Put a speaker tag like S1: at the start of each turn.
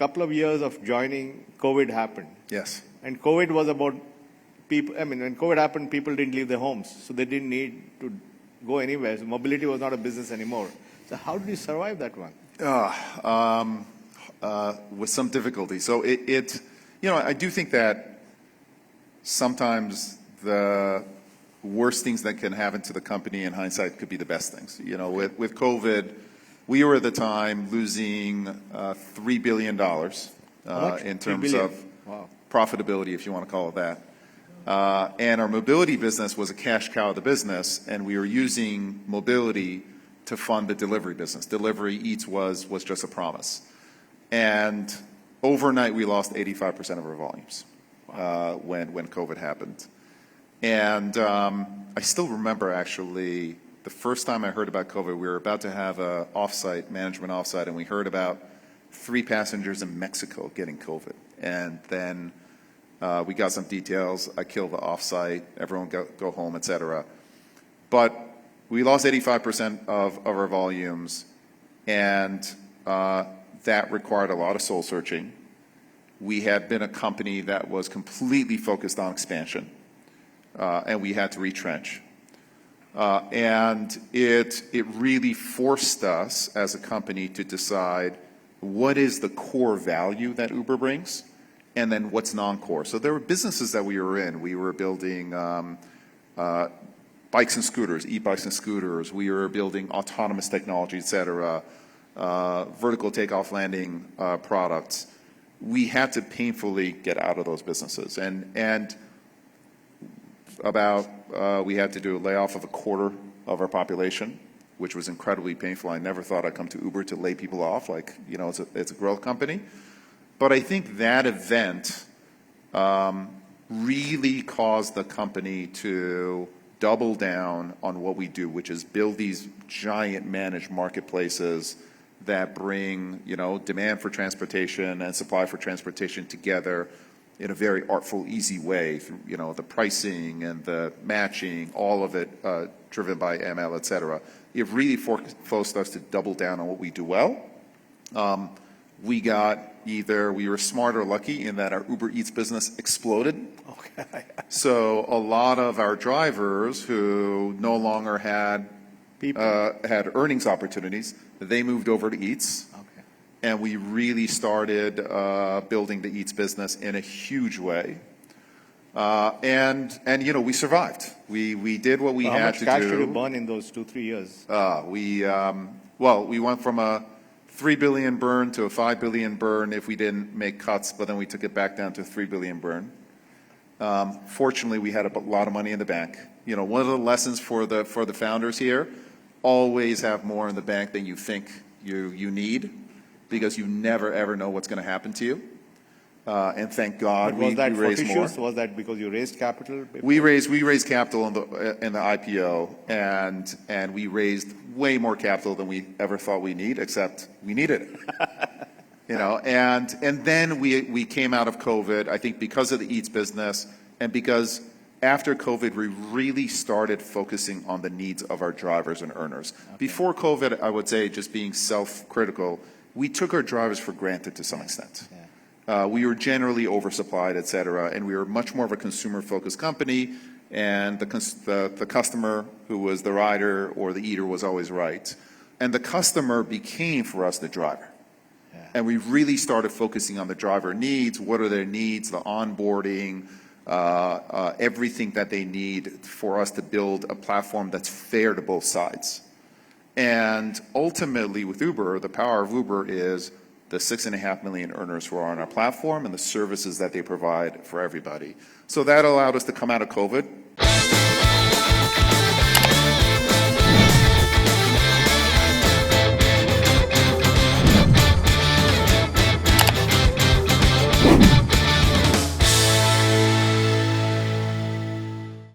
S1: couple of years of joining, COVID happened.
S2: Yes.
S1: And COVID was about people, I mean, when COVID happened, people didn't leave their homes, so they didn't need to go anywhere. So mobility was not a business anymore. So how did you survive that one?
S2: With some difficulty. So I do think that sometimes the worst things that can happen to the company in hindsight could be the best things. With COVID, we were at the time losing $3 billion in terms of profitability, if you want to call it that. And our mobility business was a cash cow of the business, and we were using mobility to fund the delivery business. Delivery Eats was just a promise. And overnight, we lost 85% of our volumes when COVID happened. And I still remember, actually, the first time I heard about COVID, we were about to have a management offsite, and we heard about 3 passengers in Mexico getting COVID. And then we got some details. I killed the offsite. Everyone go home, et cetera. But we lost 85% of our volumes, and that required a lot of soul searching. We had been a company that was completely focused on expansion, and we had to retrench. And it really forced us as a company to decide what is the core value that Uber brings, and then what's non-core. So there were businesses that we were in. We were building bikes and scooters, e-bikes and scooters. We were building autonomous technology, et cetera, vertical takeoff landing products. We had to painfully get out of those businesses. And we had to do a layoff of 1/4 of our population, which was incredibly painful. I never thought I'd come to Uber to lay people off. It's a growth company. But I think that event really caused the company to double down on what we do, which is build these giant managed marketplaces that bring, demand for transportation and supply for transportation together in a very artful, easy way through, the pricing and the matching, all of it driven by ML, et cetera. It really forced us to double down on what we do well. We were smart or lucky in that our Uber Eats business exploded. Okay. So a lot of our drivers who no longer had earnings opportunities, they moved over to Eats. Okay. And we really started building the Eats business in a huge way. And we survived. We did what we had to do.
S1: How much cash did you burn in those 2-3 years?
S2: We went from a $3 billion burn to a $5 billion burn if we didn't make cuts, but then we took it back down to a $3 billion burn. Fortunately, we had a lot of money in the bank. One of the lessons for the founders here: always have more in the bank than you think you need, because you never ever know what's going to happen to you. And thank God we raised more.
S1: Was that because you raised capital?
S2: We raised capital in the IPO, and we raised way more capital than we ever thought we need, except we needed it. And then we came out of COVID, I think because of the Eats business, and because after COVID we really started focusing on the needs of our drivers and earners. Okay. Before COVID, I would say, just being self-critical, we took our drivers for granted to some extent. Yeah. We were generally oversupplied, et cetera, and we were much more of a consumer-focused company, and the customer who was the rider or the eater was always right. And the customer became, for us, the driver. Yeah. And we really started focusing on the driver needs. What are their needs, the onboarding, everything that they need for us to build a platform that's fair to both sides. And ultimately, with Uber, the power of Uber is the 6.5 million earners who are on our platform and the services that they provide for everybody. So that allowed us to come out of COVID